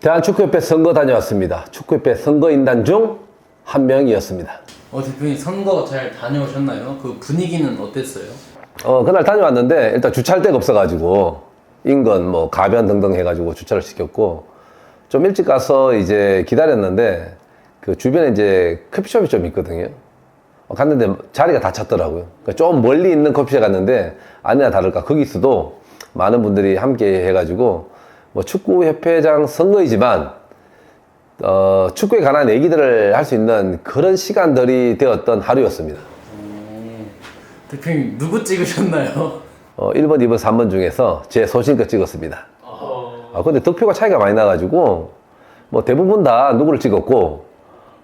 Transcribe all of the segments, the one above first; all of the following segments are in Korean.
대한축구협회 선거 다녀왔습니다. 축구협회 선거인단 중 한 명이었습니다. 대표님 선거 잘 다녀오셨나요? 그 분위기는 어땠어요? 그날 다녀왔는데 일단 주차할 데가 없어가지고 인근 뭐 가변 등등 해가지고 주차를 시켰고 좀 일찍 가서 이제 기다렸는데 그 주변에 이제 커피숍이 좀 있거든요. 갔는데 자리가 다 찼더라고요. 그러니까 좀 멀리 있는 커피숍 갔는데 아니나 다를까 거기서도 많은 분들이 함께 해가지고 뭐 축구협회장 선거이지만 축구에 관한 얘기들을 할 수 있는 그런 시간들이 되었던 하루였습니다. 대표님 누구 찍으셨나요? 1번, 2번, 3번 중에서 제 소신껏 찍었습니다. 근데 득표가 차이가 많이 나가지고 뭐 대부분 다 누구를 찍었고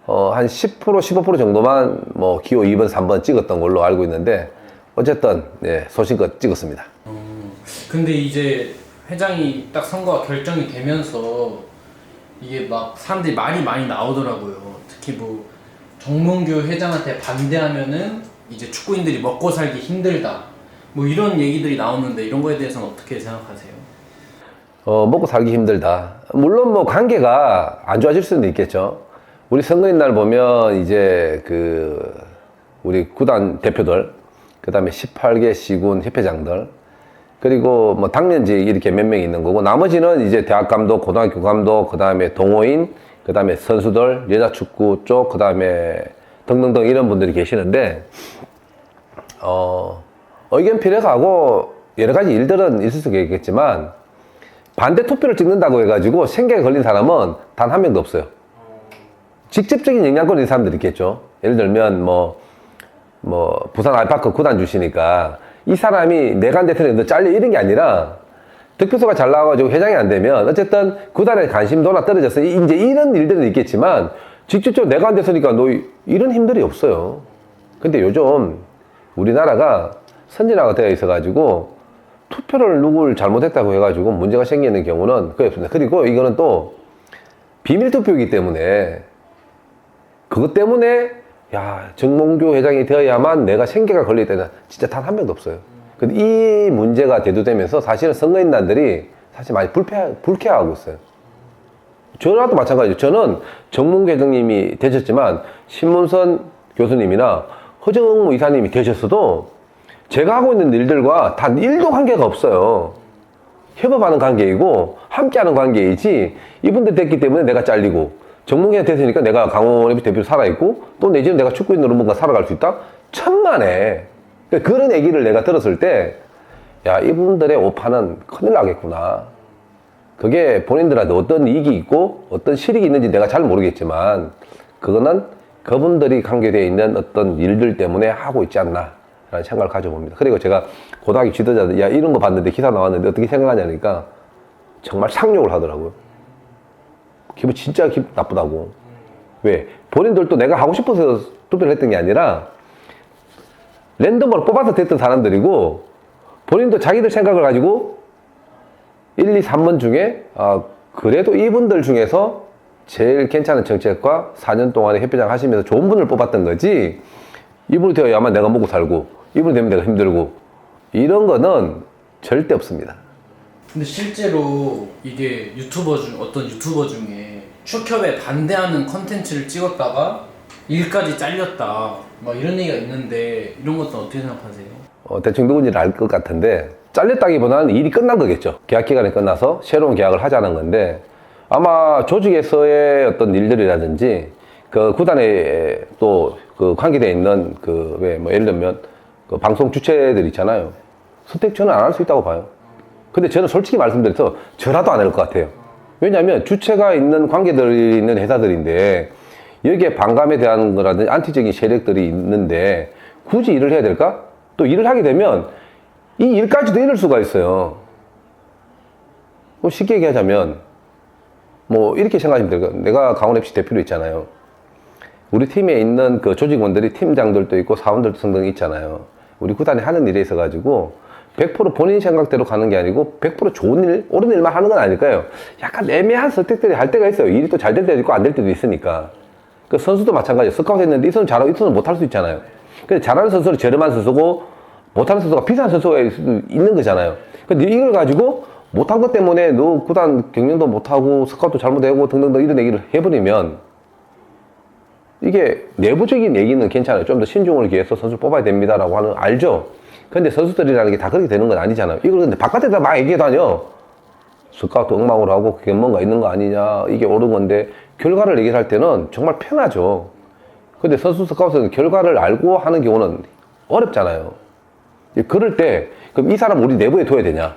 한 10%, 15% 정도만 뭐 기호 2번, 3번 찍었던 걸로 알고 있는데 어쨌든 네, 소신껏 찍었습니다. 근데 이제 회장이 딱 선거가 결정이 되면서 이게 막 사람들이 말이 많이 나오더라고요. 특히 뭐 정몽규 회장한테 반대하면은 이제 축구인들이 먹고 살기 힘들다. 뭐 이런 얘기들이 나오는데 이런 거에 대해서는 어떻게 생각하세요? 먹고 살기 힘들다. 물론 뭐 관계가 안 좋아질 수는 있겠죠. 우리 선거인 날 보면 이제 우리 구단 대표들, 그 다음에 18개 시군 협회장들, 그리고 뭐 당년직 이렇게 몇 명 있는 거고 나머지는 이제 대학 감독, 고등학교 감독, 그 다음에 동호인, 그 다음에 선수들, 여자축구 쪽, 그 다음에 등등등 이런 분들이 계시는데 의견 피력하고 여러 가지 일들은 있을 수 있겠지만 반대 투표를 찍는다고 해가지고 생계가 걸린 사람은 단 한 명도 없어요. 직접적인 영향권이 있는 사람들이 있겠죠. 예를 들면 뭐 부산 알파크 구단 주시니까 이 사람이 내간 대통령도 잘려 이런 게 아니라 득표수가 잘 나와가지고 회장이 안 되면 어쨌든 구단의 관심도나 떨어져서 이제 이런 일들은 있겠지만 직접적으로 내가 안 됐으니까 너 이런 힘들이 없어요. 근데 요즘 우리나라가 선진화가 되어 있어가지고 투표를 누굴 잘못했다고 해가지고 문제가 생기는 경우는 거의 없습니다. 그리고 이거는 또 비밀 투표이기 때문에 그것 때문에 야, 정몽규 회장이 되어야만 내가 생계가 걸릴 때는 진짜 단 한 명도 없어요. 근데 이 문제가 대두되면서 사실은 선거인단들이 사실 많이 불쾌하고 있어요. 저라도 마찬가지죠. 저는 정몽규 회장님이 되셨지만 신문선 교수님이나 허정무 이사님이 되셨어도 제가 하고 있는 일들과 단 1도 관계가 없어요. 협업하는 관계이고 함께하는 관계이지 이분들 됐기 때문에 내가 잘리고 정몽규가 됐으니까 내가 강원FC 대표로 살아있고 또 내지는 내가 축구인으로 뭔가 살아갈 수 있다? 천만에. 그러니까 그런 얘기를 내가 들었을 때 야, 이분들의 오판은 큰일 나겠구나. 그게 본인들한테 어떤 이익이 있고 어떤 실익이 있는지 내가 잘 모르겠지만 그거는 그분들이 관계되어 있는 어떤 일들 때문에 하고 있지 않나 라는 생각을 가져봅니다. 그리고 제가 고등학교 지도자들 야 이런 거 봤는데 기사 나왔는데 어떻게 생각하냐니까 정말 상욕을 하더라고요. 기분 진짜 기분 나쁘다고. 왜? 본인들도 내가 하고 싶어서 투표를 했던 게 아니라 랜덤으로 뽑아서 됐던 사람들이고 본인도 자기들 생각을 가지고 1, 2, 3번 중에 그래도 이분들 중에서 제일 괜찮은 정책과 4년 동안에 협회장 하시면서 좋은 분을 뽑았던 거지 이분이 되어야만 내가 먹고 살고 이분이 되면 내가 힘들고 이런 거는 절대 없습니다. 근데 실제로 이게 어떤 유튜버 중에 축협에 반대하는 컨텐츠를 찍었다가 일까지 잘렸다 막 이런 얘기가 있는데 이런 것도 어떻게 생각하세요? 대충 누군지를 알 것 같은데 잘렸다기보다는 일이 끝난 거겠죠. 계약 기간이 끝나서 새로운 계약을 하자는 건데 아마 조직에서의 어떤 일들이라든지 그 구단에 또 그 관계되어 있는 예를 들면 그 방송 주체들 있잖아요. 선택 저는 안 할 수 있다고 봐요. 근데 저는 솔직히 말씀드려서 저라도 안 할 것 같아요. 왜냐하면 주체가 있는 관계들이 있는 회사들인데 여기에 반감에 대한 거라든지 안티적인 세력들이 있는데 굳이 일을 해야 될까? 또 일을 하게 되면 이 일까지도 잃을 수가 있어요. 쉽게 얘기하자면 뭐 이렇게 생각하시면 돼요. 내가 강원FC 대표로 있잖아요. 우리 팀에 있는 그 조직원들이 팀장들도 있고 사원들도 등등 있잖아요. 우리 구단이 하는 일에 있어가지고 100% 본인 생각대로 가는 게 아니고 100% 좋은 일, 옳은 일만 하는 건 아닐까요? 약간 애매한 선택들이 할 때가 있어요. 일이 또 잘 될 때도 있고 안 될 때도 있으니까. 그 선수도 마찬가지예요. 스카우트 했는데 이 선수 잘하고 이 선수는 못할 수 있잖아요. 근데 잘하는 선수는 저렴한 선수고 못하는 선수가 비싼 선수가 있는 거잖아요. 근데 이걸 가지고 못한 것 때문에 너 구단 경영도 못하고 스카우트 잘못되고 등등등 이런 얘기를 해버리면 이게 내부적인 얘기는 괜찮아요. 좀 더 신중을 기해서 선수 뽑아야 됩니다라고 하는 알죠. 근데 선수들이라는 게 다 그렇게 되는 건 아니잖아요. 이걸 근데 바깥에다 막 얘기해 다녀. 스카우트 엉망으로 하고 그게 뭔가 있는 거 아니냐, 이게 옳은 건데 결과를 얘기를 할 때는 정말 편하죠. 근데 선수 스카우트는 결과를 알고 하는 경우는 어렵잖아요. 그럴 때 그럼 이 사람 우리 내부에 둬야 되냐?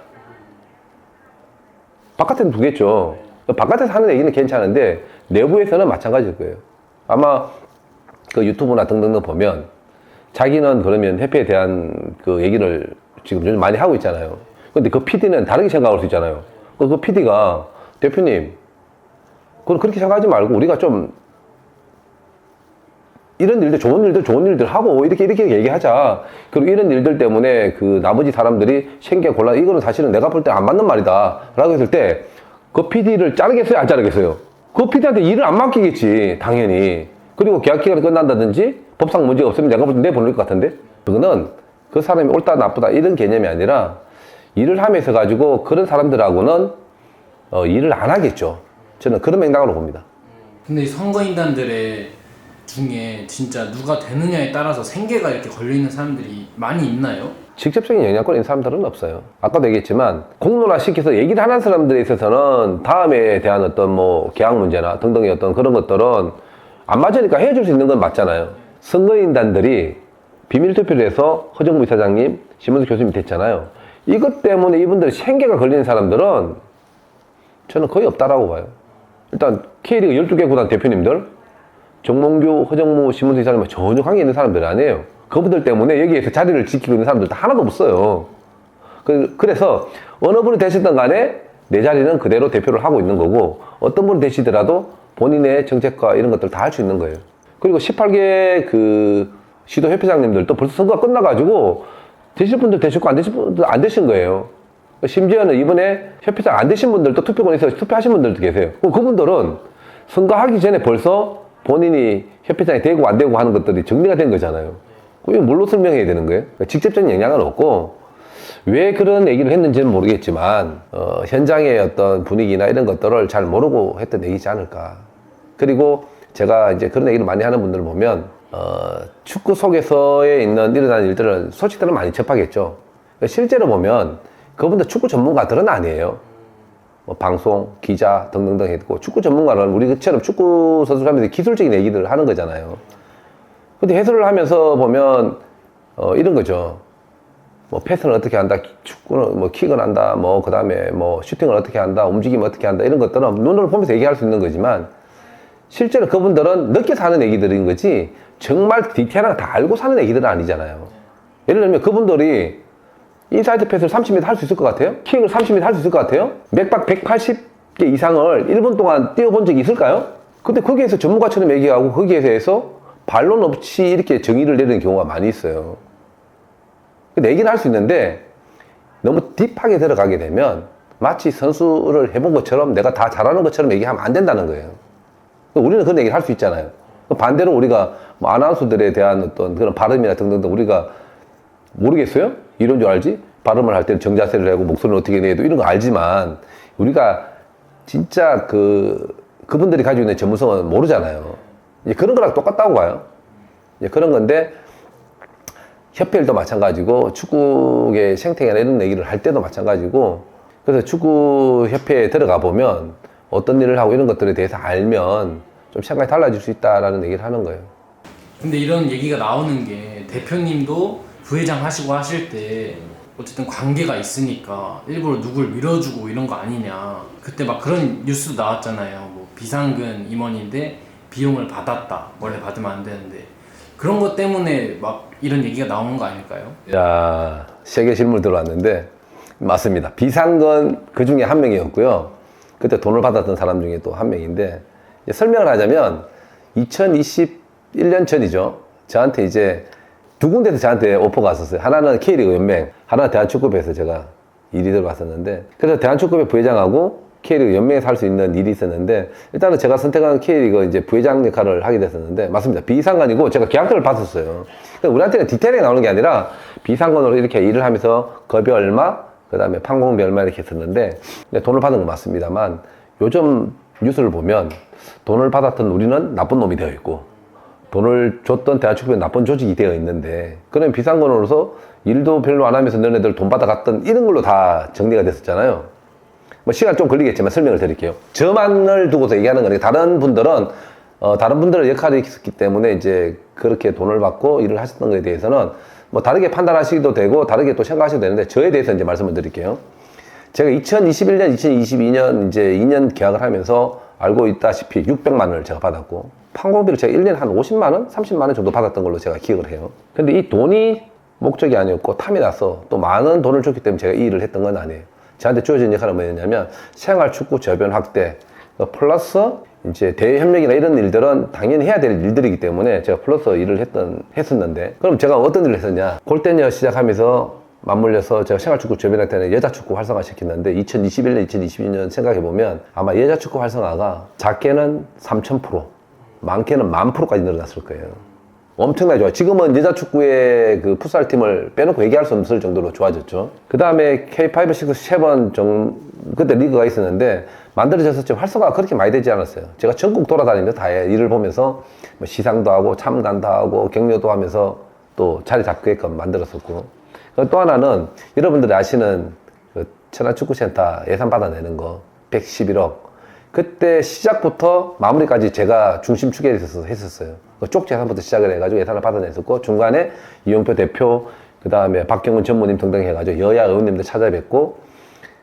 바깥에는 두겠죠. 바깥에서 하는 얘기는 괜찮은데 내부에서는 마찬가지일 거예요. 아마 그 유튜브나 등등등 보면 자기는 그러면 협회에 대한 그 얘기를 지금 요즘 많이 하고 있잖아요. 근데 그 PD는 다르게 생각할 수 있잖아요. 그 PD가 대표님, 그건 그렇게 생각하지 말고 우리가 좀 이런 일들, 좋은 일들 하고 이렇게 얘기하자. 그리고 이런 일들 때문에 그 나머지 사람들이 생계 곤란, 이거는 사실은 내가 볼 때 안 맞는 말이다 라고 했을 때 그 PD를 자르겠어요, 안 자르겠어요? 그 PD한테 일을 안 맡기겠지, 당연히. 그리고 계약 기간이 끝난다든지 법상 문제가 없으면 내가 볼 때 내보낼 것 같은데, 그거는 그 사람이 옳다 나쁘다 이런 개념이 아니라 일을 하면서 가지고 그런 사람들하고는 일을 안 하겠죠. 저는 그런 맥락으로 봅니다. 근데 이 선거인단들의 중에 진짜 누가 되느냐에 따라서 생계가 이렇게 걸려있는 사람들이 많이 있나요? 직접적인 영향권 있는 사람들은 없어요. 아까도 얘기했지만 공론화 시켜서 얘기를 하는 사람들에 있어서는 다음에 대한 어떤 뭐 계약 문제나 등등의 어떤 그런 것들은 안 맞으니까 헤어질 수 있는 건 맞잖아요. 선거인단들이 비밀투표를 해서 허정무 이사장님, 심은수 교수님이 됐잖아요. 이것 때문에 이분들이 생계가 걸리는 사람들은 저는 거의 없다라고 봐요. 일단 K리그 12개 구단 대표님들, 정몽규, 허정무, 심은수 이사장님은 전혀 관계 있는 사람들이 아니에요. 그분들 때문에 여기에서 자리를 지키고 있는 사람들 하나도 없어요. 그래서 어느 분이 되시든 간에 내 자리는 그대로 대표를 하고 있는 거고, 어떤 분이 되시더라도 본인의 정책과 이런 것들 다 할 수 있는 거예요. 그리고 18개 그 시도협회장님들도 벌써 선거가 끝나가지고 되실 분들 되시고 안 되실 분들 안 되신 거예요. 심지어는 이번에 협회장 안 되신 분들도 투표권에 있어서 투표하신 분들도 계세요. 그분들은 선거하기 전에 벌써 본인이 협회장이 되고 안 되고 하는 것들이 정리가 된 거잖아요. 이거 뭘로 설명해야 되는 거예요? 직접적인 영향은 없고, 왜 그런 얘기를 했는지는 모르겠지만 현장의 어떤 분위기나 이런 것들을 잘 모르고 했던 얘기지 않을까. 그리고 제가 이제 그런 얘기를 많이 하는 분들을 보면 축구 속에서에 있는 일어나는 일들을 소식들은 많이 접하겠죠. 실제로 보면 그분들 축구 전문가들은 아니에요. 뭐 방송, 기자 등등등 했고, 축구 전문가는 우리처럼 축구 선수라면 기술적인 얘기들을 하는 거잖아요. 근데 해설을 하면서 보면 이런 거죠. 뭐 패스는 어떻게 한다, 축구는 뭐 킥을 한다, 뭐 그 다음에 뭐 슈팅을 어떻게 한다, 움직임을 어떻게 한다, 이런 것들은 눈으로 보면서 얘기할 수 있는 거지만 실제로 그분들은 느껴서 하는 얘기들인 거지 정말 디테일하게 다 알고 사는 얘기들은 아니잖아요. 예를 들면 그분들이 인사이드 패스를 30m 할 수 있을 것 같아요? 킥을 30m 할 수 있을 것 같아요? 맥박 180개 이상을 1분 동안 뛰어본 적이 있을까요? 근데 거기에서 전문가처럼 얘기하고 거기에 대해서 반론 없이 이렇게 정의를 내리는 경우가 많이 있어요. 근데 얘기는 할 수 있는데 너무 딥하게 들어가게 되면 마치 선수를 해본 것처럼 내가 다 잘하는 것처럼 얘기하면 안 된다는 거예요. 우리는 그런 얘기를 할 수 있잖아요. 반대로 우리가 뭐 아나운서들에 대한 어떤 그런 발음이나 등등등 우리가 모르겠어요? 이런 줄 알지? 발음을 할 때는 정자세를 하고 목소리를 어떻게 내도 이런 거 알지만 우리가 진짜 그분들이 가지고 있는 전문성은 모르잖아요. 이제 그런 거랑 똑같다고 봐요. 이제 그런 건데 협회일도 마찬가지고 축구의 생태계나 이런 얘기를 할 때도 마찬가지고, 그래서 축구협회에 들어가 보면 어떤 일을 하고 이런 것들에 대해서 알면 좀 생각이 달라질 수 있다라는 얘기를 하는 거예요. 근데 이런 얘기가 나오는 게 대표님도 부회장 하시고 하실 때 어쨌든 관계가 있으니까 일부러 누굴 밀어주고 이런 거 아니냐. 그때 막 그런 뉴스도 나왔잖아요. 뭐 비상근 임원인데 비용을 받았다. 원래 받으면 안 되는데. 그런 것 때문에 막 이런 얘기가 나오는 거 아닐까요? 야, 세 개 질문 들어왔는데 맞습니다. 비상근 그 중에 한 명이었고요. 그때 돈을 받았던 사람 중에 또 한 명인데, 설명을 하자면 2021년 전이죠. 저한테 이제 두 군데서 저한테 오퍼가 왔었어요. 하나는 K리그 연맹, 하나는 대한축구협회에서 제가 일이 들어왔었는데, 그래서 대한축구협회 부회장하고 K리그 연맹에서 할 수 있는 일이 있었는데, 일단은 제가 선택한 K리그 이제 부회장 역할을 하게 됐었는데, 맞습니다. 비상관이고 제가 계약서를 받았어요. 우리한테는 디테일하게 나오는 게 아니라 비상관으로 이렇게 일을 하면서 급여 얼마, 그 다음에 판공비 얼마 이렇게 했었는데 돈을 받은 건 맞습니다만 요즘 뉴스를 보면 돈을 받았던 우리는 나쁜 놈이 되어 있고 돈을 줬던 대한축구는 나쁜 조직이 되어 있는데 그런 비상근으로서 일도 별로 안 하면서 너네들 돈 받아갔던 이런 걸로 다 정리가 됐었잖아요. 뭐 시간 좀 걸리겠지만 설명을 드릴게요. 저만을 두고서 얘기하는 거니까 다른 분들은 역할이 있었기 때문에 이제 그렇게 돈을 받고 일을 하셨던 것에 대해서는 뭐 다르게 판단하시기도 되고 다르게 또 생각하셔도 되는데 저에 대해서 이제 말씀을 드릴게요. 제가 2021년, 2022년 이제 2년 계약을 하면서 알고 있다시피 600만 원을 제가 받았고 판공비를 제가 1년에 한 50만 원, 30만 원 정도 받았던 걸로 제가 기억을 해요. 근데 이 돈이 목적이 아니었고 탐이 나서 또 많은 돈을 줬기 때문에 제가 이 일을 했던 건 아니에요. 저한테 주어진 역할은 뭐였냐면 생활축구 저변 확대 플러스 이제 대외협력이나 이런 일들은 당연히 해야 될 일들이기 때문에 제가 플러스 일을 했었는데 그럼 제가 어떤 일을 했었냐 골대녀 시작하면서 맞물려서 제가 생활축구 저변할 때는 여자축구 활성화 시켰는데 2021년, 2022년 생각해보면 아마 여자축구 활성화가 작게는 3000%, 많게는 10,000%까지 늘어났을 거예요. 엄청나게 좋아요. 지금은 여자축구의 그 풋살팀을 빼놓고 얘기할 수 없을 정도로 좋아졌죠. 그 다음에 K5, 6, 7 그때 리그가 있었는데 만들어졌었지만 활성화가 그렇게 많이 되지 않았어요. 제가 전국 돌아다니면서 다 일을 보면서 뭐 시상도 하고 참관도 하고 격려도 하면서 또 자리 잡게끔 만들었었고 또 하나는 여러분들이 아시는 그 천안축구센터 예산 받아내는 거 111억 그때 시작부터 마무리까지 제가 중심축에 있어서 했었어요. 쪽지 예산부터 시작을 해가지고 예산을 받아냈었고 중간에 이용표 대표 그 다음에 박경훈 전무님 등등 해가지고 여야 의원님들 찾아뵙고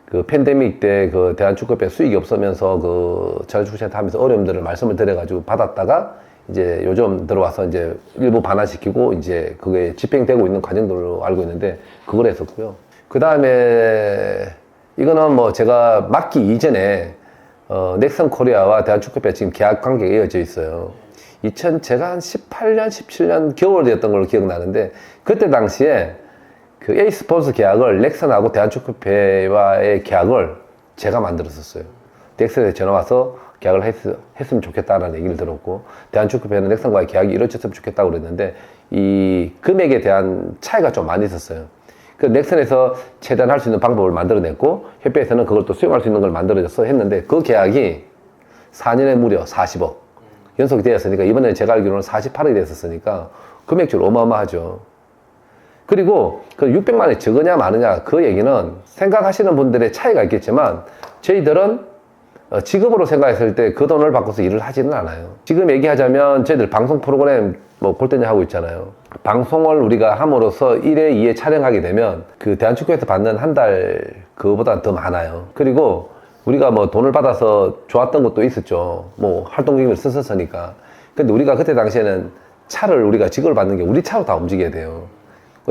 그 팬데믹 때 그 대한축구협회 수익이 없으면서 그 천안축구센터 하면서 어려움들을 말씀을 드려가지고 받았다가 이제 요즘 들어와서 이제 일부 반환시키고 이제 그게 집행되고 있는 과정들로 알고 있는데 그걸 했었고요. 그 다음에 이거는 뭐 제가 맡기 이전에 넥슨 코리아와 대한축구협회 지금 계약 관계가 이어져 있어요. 제가 한 18년, 17년 겨울 되었던 걸로 기억나는데 그때 당시에 그 A스포츠 계약을 넥슨하고 대한축구협회와의 계약을 제가 만들었었어요. 넥슨에 전화 와서 계약을 했으면 좋겠다라는 얘기를 들었고 대한축구협회는 넥슨과의 계약이 이루어졌으면 좋겠다고 그랬는데 이 금액에 대한 차이가 좀 많이 있었어요. 그 넥슨에서 최대한 할 수 있는 방법을 만들어냈고 협회에서는 그걸 또 수용할 수 있는 걸 만들어줘서 했는데 그 계약이 4년에 무려 40억 연속이 되었으니까 이번에 제가 알기로는 48억이 됐었으니까 금액적으로 어마어마하죠. 그리고 그 600만 원이 적으냐 많으냐 그 얘기는 생각하시는 분들의 차이가 있겠지만 저희들은 직업으로 생각했을 때 그 돈을 받고서 일을 하지는 않아요. 지금 얘기하자면 저희들 방송 프로그램 뭐 골대녀 하고 있잖아요. 방송을 우리가 함으로써 1회, 2회 촬영하게 되면 그 대한축구에서 받는 한 달 그거보다 더 많아요. 그리고 우리가 뭐 돈을 받아서 좋았던 것도 있었죠. 뭐 활동경비를 썼었으니까. 근데 우리가 그때 당시에는 차를 우리가 직업을 받는 게 우리 차로 다 움직여야 돼요.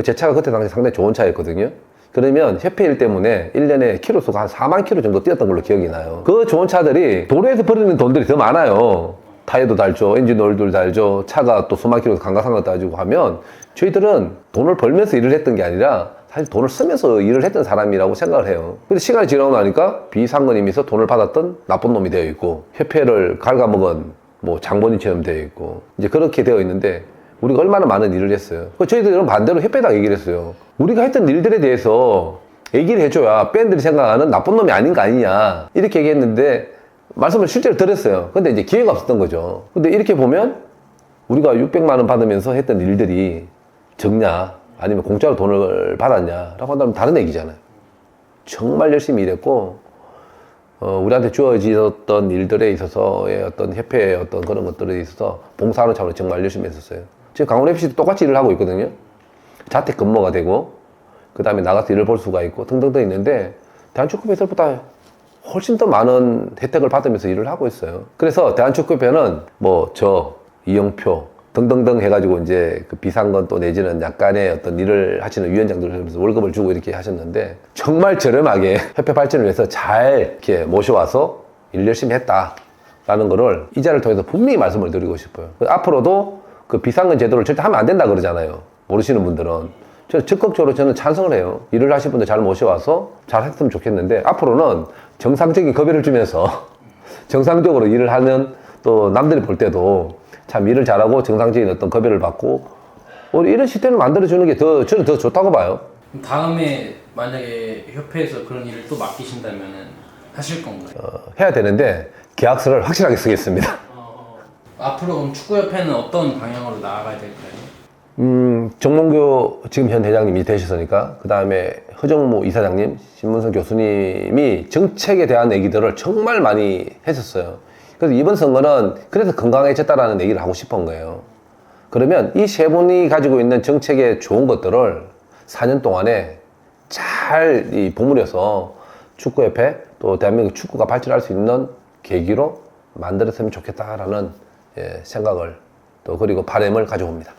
제 차가 그때 당시 상당히 좋은 차였거든요. 그러면 협회 일 때문에 1년에 키로수가 한 4만 키로 정도 뛰었던 걸로 기억이 나요. 그 좋은 차들이 도로에서 버리는 돈들이 더 많아요. 타이어도 달죠, 엔진 오일도 달죠, 차가 또 수만 키로 강가상가 따지고 하면 저희들은 돈을 벌면서 일을 했던 게 아니라 사실 돈을 쓰면서 일을 했던 사람이라고 생각을 해요. 근데 시간이 지나고 나니까 비상근임에서 돈을 받았던 나쁜 놈이 되어 있고 협회를 갉아먹은 뭐 장본인처럼 되어 있고 이제 그렇게 되어 있는데 우리가 얼마나 많은 일을 했어요. 저희들은 반대로 협회에다 얘기를 했어요. 우리가 했던 일들에 대해서 얘기를 해줘야 팬들이 생각하는 나쁜 놈이 아닌 거 아니냐 이렇게 얘기했는데 말씀을 실제로 드렸어요. 근데 이제 기회가 없었던 거죠. 근데 이렇게 보면 우리가 600만 원 받으면서 했던 일들이 적냐 아니면 공짜로 돈을 받았냐 라고 한다면 다른 얘기잖아요. 정말 열심히 일했고 우리한테 주어졌던 일들에 있어서의 어떤 협회의 어떤 그런 것들에 있어서 봉사하는 차원에서 정말 열심히 했었어요. 지금 강원FC도 똑같이 일을 하고 있거든요. 자택 근무가 되고 그 다음에 나가서 일을 볼 수가 있고 등등등 있는데 대한축구협회보다 훨씬 더 많은 혜택을 받으면서 일을 하고 있어요. 그래서 대한축구협회는 뭐 저 이영표 등등등 해가지고 이제 그 비상건 또 내지는 약간의 어떤 일을 하시는 위원장들 월급을 주고 이렇게 하셨는데 정말 저렴하게 협회 발전을 위해서 잘 이렇게 모셔와서 일 열심히 했다라는 거를 이 자리를 통해서 분명히 말씀을 드리고 싶어요. 앞으로도 그 비상근 제도를 절대 하면 안 된다 그러잖아요. 모르시는 분들은. 저는 적극적으로 저는 찬성을 해요. 일을 하실 분들 잘 모셔와서 잘 했으면 좋겠는데 앞으로는 정상적인 급여를 주면서 정상적으로 일을 하는 또 남들이 볼 때도 참 일을 잘하고 정상적인 어떤 급여를 받고 이런 시스템을 만들어주는 게 저는 더 좋다고 봐요. 그럼 다음에 만약에 협회에서 그런 일을 또 맡기신다면은 하실 건가요? 해야 되는데 계약서를 확실하게 쓰겠습니다. 앞으로 그럼 축구협회는 어떤 방향으로 나아가야 될까요? 정몽규 지금 현 회장님이 되셨으니까 그 다음에 허정무 이사장님, 신문성 교수님이 정책에 대한 얘기들을 정말 많이 했었어요. 그래서 이번 선거는 그래서 건강해졌다라는 얘기를 하고 싶은 거예요. 그러면 이 세 분이 가지고 있는 정책의 좋은 것들을 4년 동안에 잘 버무려서 축구협회 또 대한민국 축구가 발전할 수 있는 계기로 만들었으면 좋겠다라는 생각을 또 그리고 바람을 가지고 옵니다.